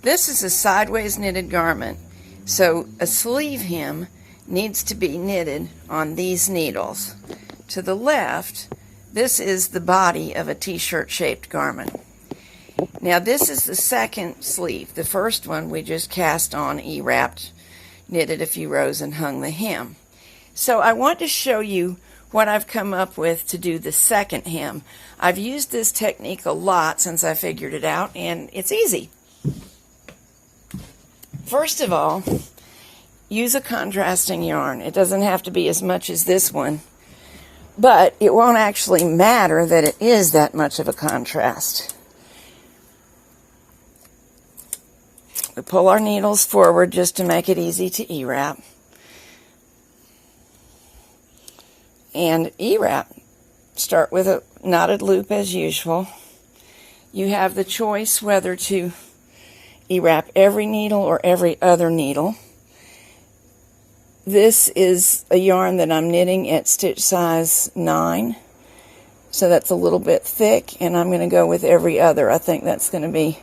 This is a sideways knitted garment, so a sleeve hem needs to be knitted on these needles. To the left, this is the body of a t-shirt shaped garment. Now this is the second sleeve. The first one we just cast on, E-wrapped, knitted a few rows and hung the hem. So I want to show you what I've come up with to do the second hem. I've used this technique a lot since I figured it out, and it's easy. First of all, use a contrasting yarn. It doesn't have to be as much as this one, but it won't actually matter that it is that much of a contrast. We pull our needles forward just to make it easy to E-wrap. And E-wrap. Start with a knotted loop as usual. You have the choice whether to E-wrap every needle or every other needle. This is a yarn that I'm knitting at stitch size 9, so that's a little bit thick, and I'm going to go with every other. I think that's going to be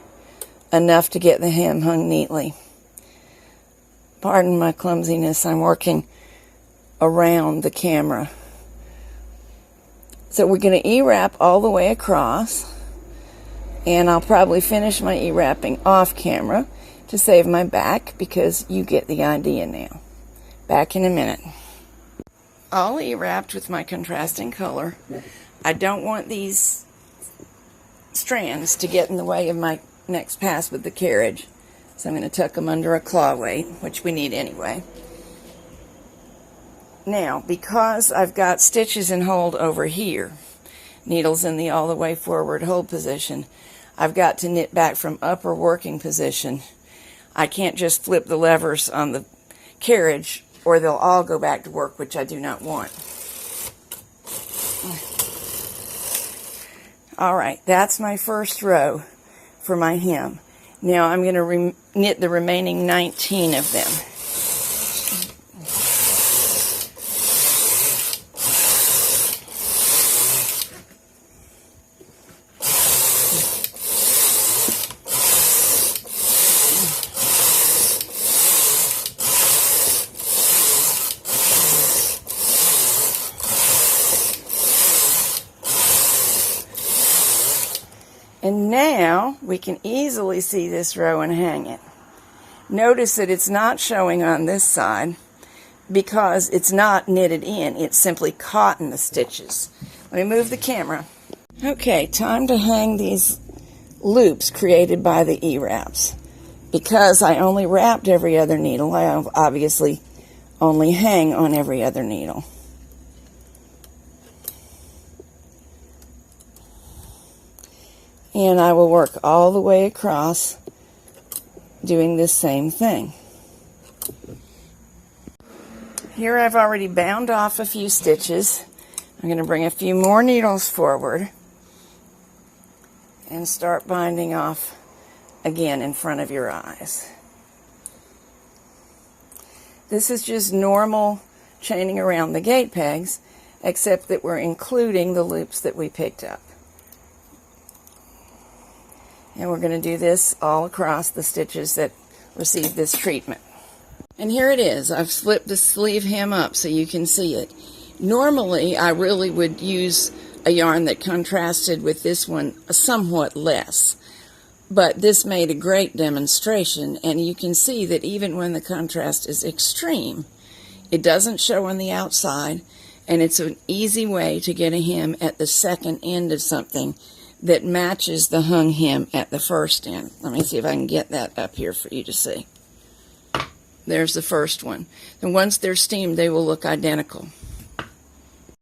enough to get the hem hung neatly. Pardon my clumsiness, I'm working around the camera. So we're going to E-wrap all the way across, and I'll probably finish my E-wrapping off camera to save my back, because you get the idea now. Back in a minute. All E-wrapped with my contrasting color. I don't want these strands to get in the way of my next pass with the carriage, so I'm going to tuck them under a claw weight, which we need anyway. Now, because I've got stitches in hold over here, needles in the all the way forward hold position, I've got to knit back from upper working position. I can't just flip the levers on the carriage, or they'll all go back to work, which I do not want. Alright, that's my first row for my hem. Now I'm going to knit the remaining 19 of them. And now we can easily see this row and hang it. Notice that it's not showing on this side because it's not knitted in. It's simply caught in the stitches. Let me move the camera. Okay, time to hang these loops created by the E-wraps. Because I only wrapped every other needle, I obviously only hang on every other needle. And I will work all the way across doing this same thing. Here I've already bound off a few stitches. I'm going to bring a few more needles forward and start binding off again in front of your eyes. This is just normal chaining around the gate pegs, except that we're including the loops that we picked up. And we're going to do this all across the stitches that receive this treatment. And here it is. I've flipped the sleeve hem up so you can see it. Normally, I really would use a yarn that contrasted with this one somewhat less. But this made a great demonstration, and you can see that even when the contrast is extreme, it doesn't show on the outside, and it's an easy way to get a hem at the second end of something that matches the hung hem at the first end. Let me see if I can get that up here for you to see. There's the first one. And once they're steamed, they will look identical.